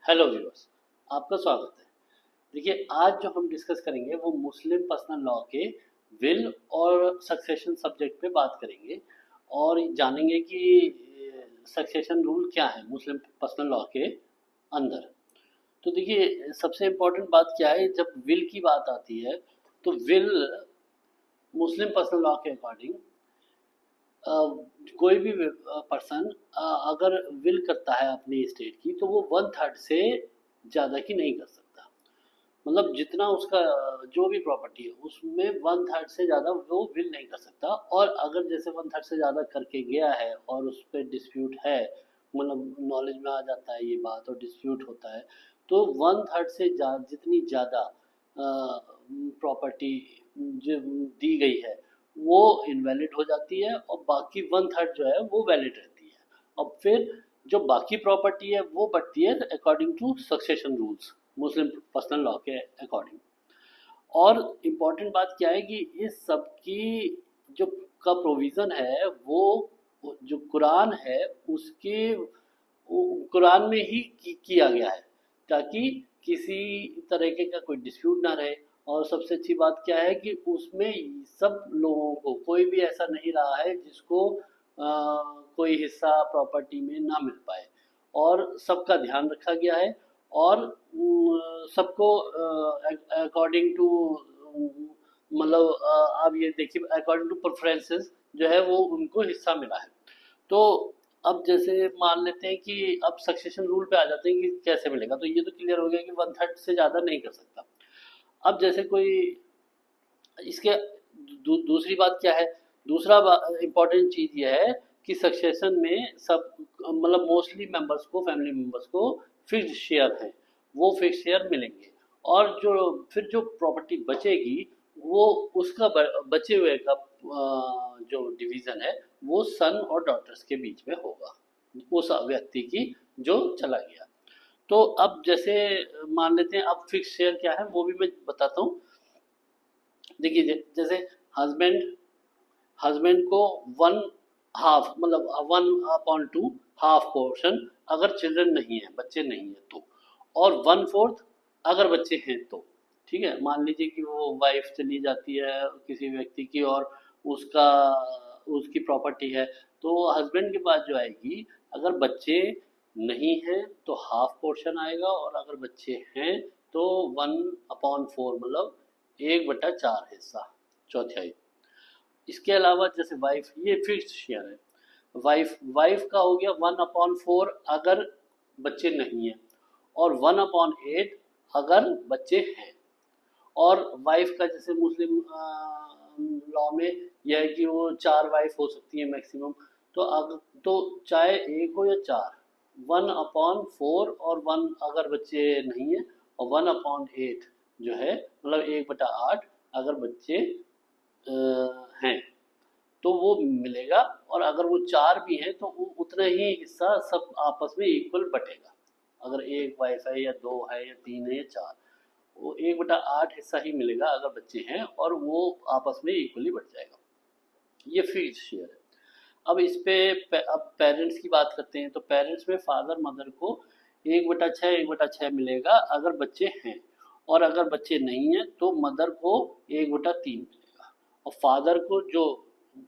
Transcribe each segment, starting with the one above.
Hello viewers, आपका स्वागत है। देखिए, आज जो हम डिस्कस करेंगे वो मुस्लिम पर्सनल लॉ के विल और सक्सेशन सब्जेक्ट पे बात करेंगे और जानेंगे कि सक्सेशन रूल क्या है मुस्लिम पर्सनल लॉ के अंदर। तो देखिए, सबसे इम्पोर्टेंट बात क्या है, जब विल की बात आती है तो विल मुस्लिम पर्सनल लॉ के अकॉर्डिंग कोई भी पर्सन अगर विल करता है अपनी स्टेट की तो वो 1/3 से ज़्यादा की नहीं कर सकता। मतलब जितना उसका जो भी प्रॉपर्टी है उसमें 1/3 से ज़्यादा वो विल नहीं कर सकता। और अगर जैसे 1/3 से ज़्यादा करके गया है और उस पर डिस्प्यूट है, मतलब नॉलेज में आ जाता है ये बात और डिस्प्यूट होता है, तो 1/3 से जितनी ज़्यादा प्रॉपर्टी जो दी गई है वो इनवैलिड हो जाती है और बाकी 1/3 जो है वो वैलिड रहती है। अब फिर जो बाकी प्रॉपर्टी है वो बढ़ती है according to succession rules Muslim personal law के अकॉर्डिंग। और इम्पॉर्टेंट बात क्या है कि इस सब की जो का प्रोविज़न है वो जो कुरान है उसके कुरान में ही किया गया है, ताकि किसी तरीके का कोई डिस्प्यूट ना रहे। और सबसे अच्छी बात क्या है कि उसमें सब लोगों को कोई भी ऐसा नहीं रहा है जिसको कोई हिस्सा प्रॉपर्टी में ना मिल पाए और सबका ध्यान रखा गया है। और सबको अकॉर्डिंग टू, मतलब आप ये देखिए, अकॉर्डिंग टू प्रेफरेंसेस जो है वो उनको हिस्सा मिला है। तो अब जैसे मान लेते हैं कि अब सक्सेशन रूल पे आ जाते हैं कि कैसे मिलेगा, तो ये तो क्लियर हो गया कि 1/3 से ज़्यादा नहीं कर सकता। अब जैसे कोई इसके दूसरी बात क्या है, दूसरा इम्पोर्टेंट चीज़ ये है कि सक्सेशन में सब, मतलब मोस्टली मेंबर्स को, फैमिली मेंबर्स को फिक्स्ड शेयर है, वो फिक्स्ड शेयर मिलेंगे। और जो फिर जो प्रॉपर्टी बचेगी वो उसका बचे हुए का जो डिवीज़न है वो सन और डॉटर्स के बीच में होगा, उस व्यक्ति की जो चला गया। तो अब जैसे मान लेते हैं, अब फिक्स शेयर क्या है वो भी मैं बताता हूँ। देखिए, जैसे हस्बैंड हस्बैंड को 1/2, मतलब 1/2 हाफ पोर्शन अगर चिल्ड्रन नहीं है, बच्चे नहीं है तो, और 1/4 अगर बच्चे हैं तो। ठीक है, मान लीजिए कि वो वाइफ चली जाती है किसी व्यक्ति की और उसका उसकी प्रॉपर्टी है, तो हस्बैंड के पास जो आएगी, अगर बच्चे नहीं हैं तो हाफ पोर्शन आएगा और अगर बच्चे हैं तो 1/4, मतलब 1/4 हिस्सा, चौथाई। इसके अलावा जैसे वाइफ, ये फिक्स्ड शेयर है। वाइफ वाइफ का हो गया 1/4 अगर बच्चे नहीं हैं, और 1/8 अगर बच्चे हैं। और वाइफ का जैसे मुस्लिम लॉ में यह है कि वो 4 वाइफ हो सकती है मैक्सिमम। तो तो चाहे एक हो या चार, 1/4 और 1 अगर बच्चे नहीं है, और 1/8 जो है, मतलब 1/8 अगर बच्चे हैं तो वो मिलेगा। और अगर वो चार भी हैं तो वो उतना ही हिस्सा सब आपस में इक्वल बटेगा। अगर एक वाइफ है या दो है या तीन है या चार, वो 1/8 हिस्सा ही मिलेगा अगर बच्चे हैं, और वो आपस में इक्वली बट जाएगा। ये फिक्स्ड शेयर है। अब इस पे अब पेरेंट्स की बात करते हैं, तो पेरेंट्स में फादर मदर को 1/6 मिलेगा अगर बच्चे हैं, और अगर बच्चे नहीं हैं तो मदर को 1/3 मिलेगा। और फादर को जो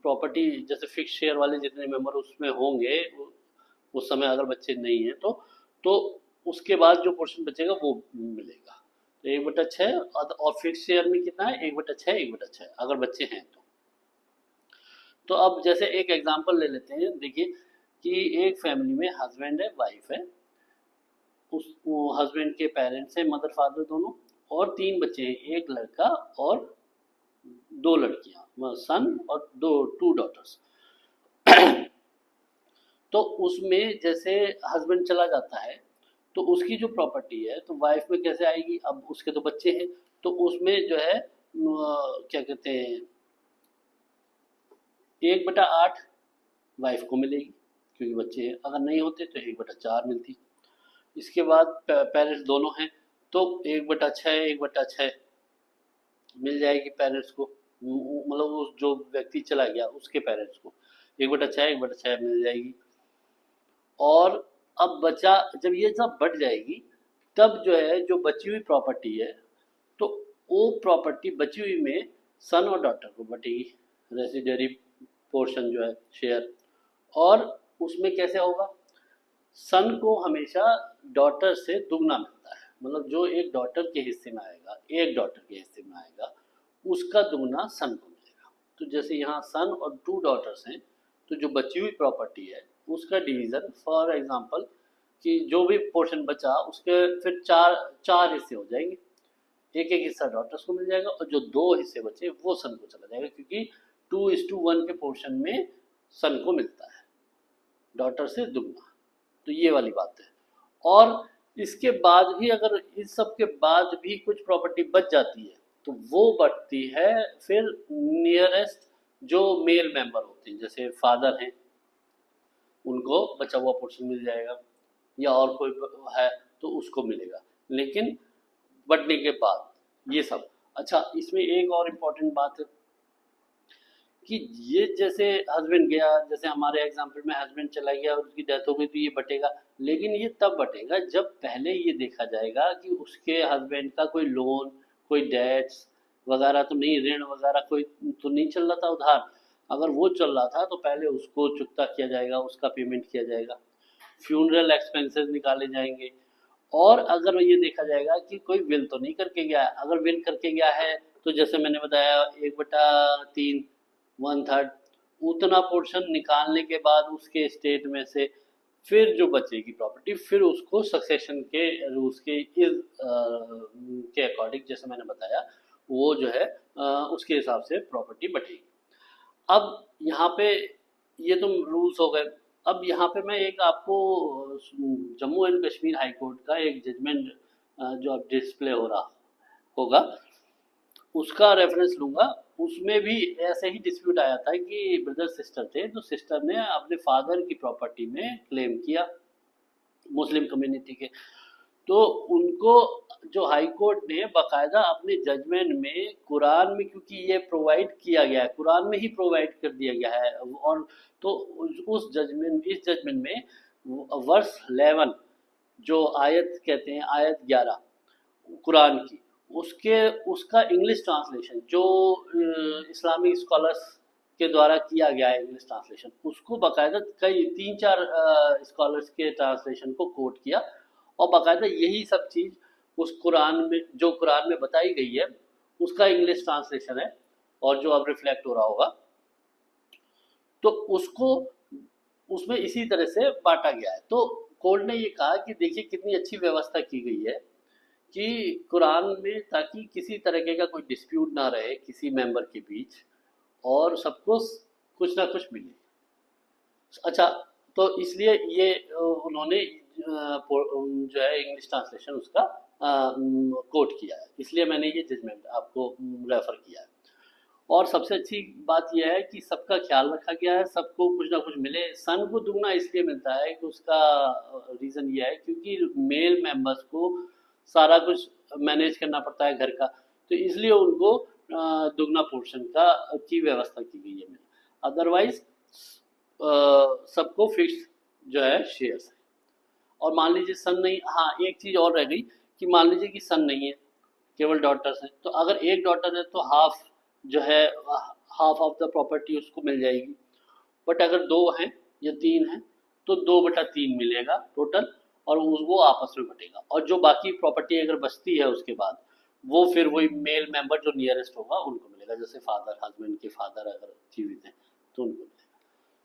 प्रॉपर्टी जैसे फिक्स शेयर वाले जितने मेंबर उसमें होंगे उस समय अगर बच्चे नहीं हैं तो उसके बाद जो पोर्शन बचेगा वो मिलेगा। तो 1/6, और फिक्स शेयर में कितना है, 1/6 1/6 अगर बच्चे हैं तो अब जैसे एक एग्जांपल ले लेते हैं। देखिए कि एक फैमिली में हस्बैंड है, वाइफ है, उस हस्बैंड के पेरेंट्स हैं, मदर फादर दोनों, और 3 बच्चे हैं, एक लड़का और 2 लड़कियां, सन और 2 डॉटर्स। तो उसमें जैसे हस्बैंड चला जाता है तो उसकी जो प्रॉपर्टी है तो वाइफ में कैसे आएगी, अब उसके तो बच्चे हैं, तो उसमें जो है क्या कहते हैं, 1/8 वाइफ को मिलेगी क्योंकि बच्चे हैं। अगर नहीं होते तो 1/4 मिलती। इसके बाद पेरेंट्स दोनों हैं तो 1/6 1/6 मिल जाएगी पेरेंट्स को, मतलब उस जो व्यक्ति चला गया उसके पेरेंट्स को 1/6 1/6 मिल जाएगी। और अब बचा, जब ये सब बढ़ जाएगी तब जो है जो बची हुई प्रॉपर्टी है, तो वो प्रॉपर्टी बची हुई में सन और डॉटर को बटेगी, रेसिडरी पोर्शन जो है शेयर। और उसमें कैसे होगा, सन को हमेशा डॉटर से दुगना मिलता है, मतलब जो एक डॉटर के हिस्से में आएगा, एक डॉटर के हिस्से में आएगा, उसका दुगना सन को मिलेगा। तो जैसे यहाँ सन और 2 डॉटर्स हैं, तो जो बची हुई प्रॉपर्टी है उसका डिवीज़न, फॉर एग्जांपल कि जो भी पोर्शन बचा उसके फिर चार हिस्से हो जाएंगे, एक एक हिस्सा डॉटर्स को मिल जाएगा और जो 2 हिस्से बचे वो सन को चला जाएगा, क्योंकि 2:1 के पोर्शन में सन को मिलता है डॉटर से दुगना। तो ये वाली बात है। और इसके बाद भी अगर इस सब के बाद भी कुछ प्रॉपर्टी बच जाती है तो वो बढ़ती है फिर नियरेस्ट जो मेल मेंबर होते हैं, जैसे फादर हैं उनको बचा हुआ पोर्शन मिल जाएगा, या और कोई है तो उसको मिलेगा, लेकिन बढ़ने के बाद ये सब। अच्छा, इसमें एक और इम्पोर्टेंट बात है कि ये जैसे हस्बैंड गया, जैसे हमारे एग्जाम्पल में हस्बैंड चला गया और उसकी डेथ हो गई, तो ये बटेगा, लेकिन ये तब बटेगा जब पहले ये देखा जाएगा कि उसके हस्बैंड का कोई लोन, कोई डेट्स वगैरह तो नहीं, ऋण वगैरह कोई तो नहीं चल रहा था उधार। अगर वो चल रहा था तो पहले उसको चुकता किया जाएगा, उसका पेमेंट किया जाएगा, फ्यूनरल एक्सपेंसेस निकाले जाएंगे। और अगर ये देखा जाएगा कि कोई विल तो नहीं करके गया है, अगर विल करके गया है तो जैसे मैंने बताया 1/3, 1/3, उतना पोर्शन निकालने के बाद उसके स्टेट में से फिर जो बचेगी प्रॉपर्टी, फिर उसको सक्सेशन के रूल्स के के अकॉर्डिंग, जैसे मैंने बताया, वो जो है उसके हिसाब से प्रॉपर्टी बटेगी। अब यहाँ पे ये तो रूल्स हो गए। अब यहाँ पे मैं एक आपको Jammu and Kashmir high court का एक जजमेंट जो अब डिस्प्ले हो रहा होगा उसका रेफरेंस लूंगा। उसमें भी ऐसे ही डिस्प्यूट आया था कि ब्रदर सिस्टर थे, तो सिस्टर ने अपने फादर की प्रॉपर्टी में क्लेम किया मुस्लिम कम्युनिटी के, तो उनको जो हाई कोर्ट ने बाकायदा अपने जजमेंट में कुरान में, क्योंकि ये प्रोवाइड किया गया है, कुरान में ही प्रोवाइड कर दिया गया है, और तो उस जजमेंट, इस जजमेंट में वर्स 11 जो आयत कहते हैं, आयत 11 कुरान की, उसके उसका इंग्लिश ट्रांसलेशन जो इस्लामिक स्कॉलर्स के द्वारा किया गया है, इंग्लिश ट्रांसलेशन, उसको बाकायदा कई 3-4 स्कॉलर्स के ट्रांसलेशन को कोट किया, और बाकायदा यही सब चीज़ उस कुरान में, जो कुरान में बताई गई है, उसका इंग्लिश ट्रांसलेशन है, और जो अब रिफ्लेक्ट हो रहा होगा, तो उसको उसमें इसी तरह से बांटा गया है। तो कोर्ट ने ये कहा कि देखिए कितनी अच्छी व्यवस्था की गई है कि कुरान में, ताकि किसी तरीके का कोई डिस्प्यूट ना रहे किसी मेंबर के बीच, और सबको कुछ ना कुछ मिले। अच्छा, तो इसलिए ये उन्होंने जो है इंग्लिश ट्रांसलेशन उसका कोट किया है, इसलिए मैंने ये जजमेंट आपको रेफर किया है। और सबसे अच्छी बात यह है कि सबका ख्याल रखा गया है, सबको कुछ ना कुछ मिले। सन को दुगना इसलिए मिलता है कि उसका रीज़न ये है क्योंकि मेल मेंबर्स को सारा कुछ मैनेज करना पड़ता है घर का, तो इसलिए उनको दुगना पोर्शन का की व्यवस्था की गई है। अदरवाइज सबको फिक्स जो है शेयर्स है। और मान लीजिए सन नहीं, हाँ एक चीज़ और रह गई कि मान लीजिए कि सन नहीं है, केवल डॉटर्स हैं, तो अगर एक डॉटर है तो हाफ जो है, हाफ ऑफ द प्रॉपर्टी उसको मिल जाएगी। बट अगर 2 हैं या 3 हैं तो 2/3 मिलेगा टोटल, और वो आपस में बटेगा, और जो बाकी प्रॉपर्टी अगर बचती है उसके बाद वो फिर वही मेल मेंबर जो नियरेस्ट होगा उनको मिलेगा, जैसे फादर, हस्बैंड के फादर अगर जीवित हैं तो उनको मिलेगा।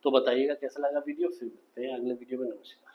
तो बताइएगा कैसा लगा वीडियो, फिर मिलते हैं अगले वीडियो में। नमस्कार।